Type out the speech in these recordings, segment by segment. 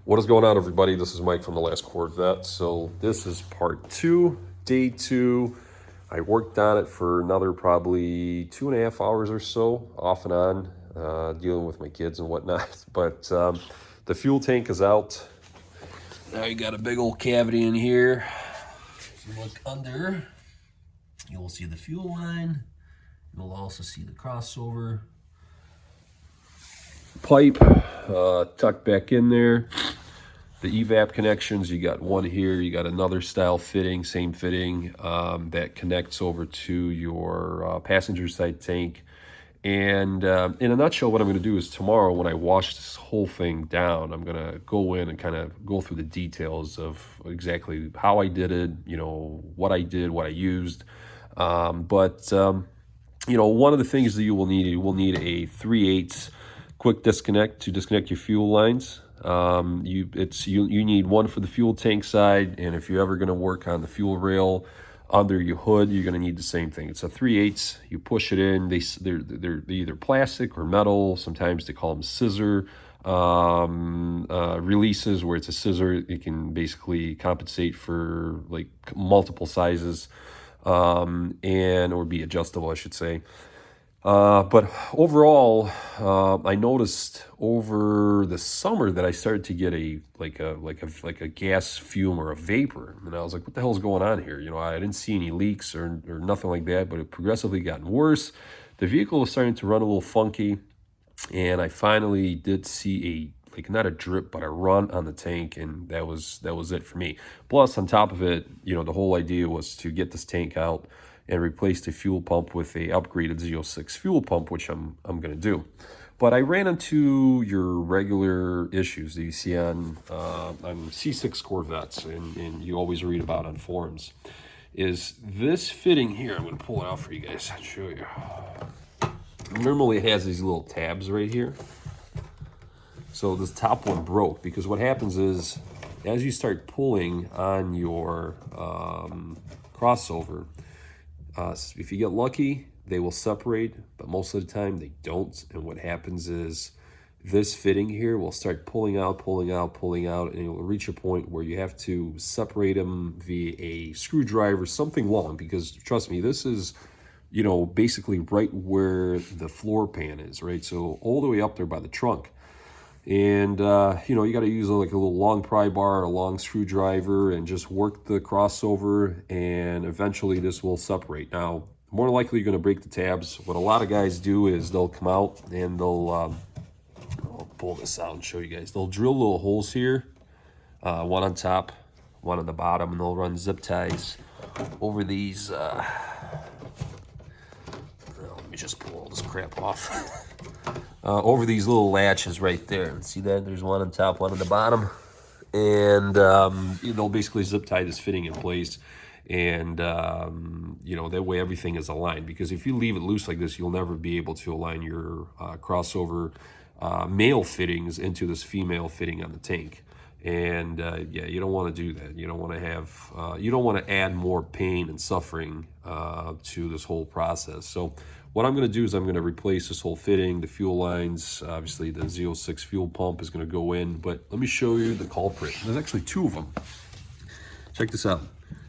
What is going on, everybody? This is Mike from the last Corvette. So this is part two, day two. I worked on it for another probably 2.5 hours or so, off and on, dealing with my kids and whatnot. But the fuel tank is out. Now you got a big old cavity in here. If you look under, you will see the fuel line. You'll also see the crossover pipe tucked back in there. The evap connections, you got one here, you got another style fitting, same fitting, that connects over to your passenger side tank. And in a nutshell, what I'm going to do is tomorrow when I wash this whole thing down, I'm going to go in and kind of go through the details of exactly how I did it, what I did, what I used. One of the things that you will need a 3/8 quick disconnect to disconnect your fuel lines. You need one for the fuel tank side, and if you're ever going to work on the fuel rail under your hood, you're going to need the same thing. It's a 3/8. You push it in. They're either plastic or metal. Sometimes they call them scissor releases, where it's a scissor. It can basically compensate for like multiple sizes, or be adjustable, I should say. But overall, I noticed over the summer that I started to get a gas fume or a vapor, and I was like, "What the hell's going on here?" I didn't see any leaks or nothing like that, but it progressively gotten worse. The vehicle was starting to run a little funky, and I finally did see not a drip, but a run on the tank, and that was it for me. Plus, on top of it, the whole idea was to get this tank out and replace the fuel pump with a upgraded Z06 fuel pump, which I'm going to do. But I ran into your regular issues that you see on C6 Corvettes, and you always read about on forums. Is this fitting here? I'm going to pull it out for you guys and show you. Normally it has these little tabs right here. So this top one broke because what happens is as you start pulling on your crossover, if you get lucky, they will separate, but most of the time they don't. And what happens is this fitting here will start pulling out, and it will reach a point where you have to separate them via a screwdriver, something long, because trust me, this is, basically right where the floor pan is, right? So all the way up there by the trunk. And, you got to use like a little long pry bar, a long screwdriver, and just work the crossover, and eventually this will separate. Now, more likely you're going to break the tabs. What a lot of guys do is they'll come out and they'll, I'll pull this out and show you guys. They'll drill little holes here, one on top, one on the bottom, and they'll run zip ties over these, let me just pull all this crap off. Over these little latches right there. See that? There's one on top, one on the bottom. And they'll basically zip tie this fitting in place. And, that way everything is aligned. Because if you leave it loose like this, you'll never be able to align your crossover male fittings into this female fitting on the tank. And, you don't want to do that. You don't want to have, you don't want to add more pain and suffering to this whole process. So what I'm going to do is I'm going to replace this whole fitting, the fuel lines. Obviously, the Z06 fuel pump is going to go in, but let me show you the culprit. There's actually two of them. Check this out.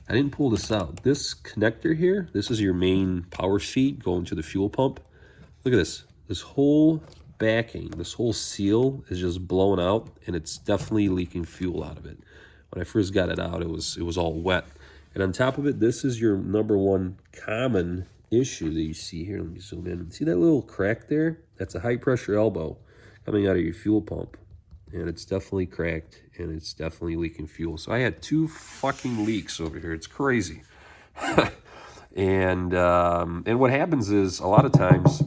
I didn't pull this out. This connector here, this is your main power feed going to the fuel pump. Look at this. This whole backing, this whole seal is just blown out, and it's definitely leaking fuel out of it. When I first got it out, it was all wet. And on top of it, this is your number one common issue that you see here. Let me zoom in. See that little crack there? That's a high pressure elbow coming out of your fuel pump, and it's definitely cracked, and it's definitely leaking fuel. So I had two fucking leaks over here. It's crazy. and what happens is a lot of times,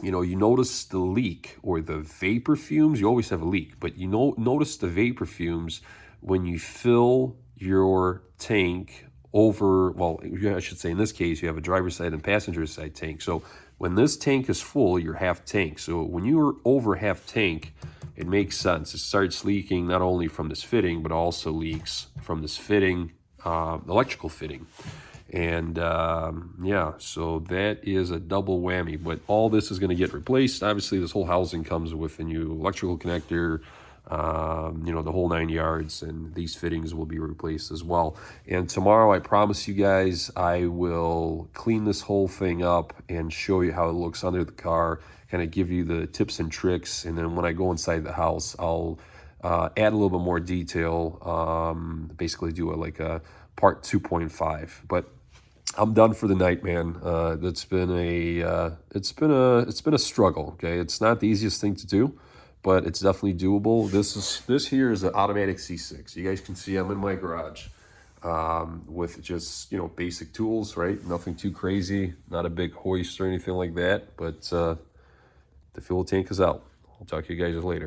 you notice the leak or the vapor fumes. You always have a leak, but notice the vapor fumes when you fill your tank over, well, I should say in this case, you have a driver's side and passenger side tank. So when this tank is full, you're half tank. So when you're over half tank, it makes sense. It starts leaking not only from this fitting, but also leaks from this fitting, electrical fitting. And so that is a double whammy. But all this is going to get replaced. Obviously, this whole housing comes with a new electrical connector, you know, the whole 9 yards, and these fittings will be replaced as well. And tomorrow, I promise you guys, I will clean this whole thing up and show you how it looks under the car, kind of give you the tips and tricks. And then when I go inside the house, I'll add a little bit more detail, basically do like a part 2.5. But I'm done for the night, man. It's been a struggle. Okay, it's not the easiest thing to do, but it's definitely doable. This here is an automatic C6. You guys can see I'm in my garage with just, you know, basic tools, right? Nothing too crazy, not a big hoist or anything like that. But the fuel tank is out. I'll talk to you guys later.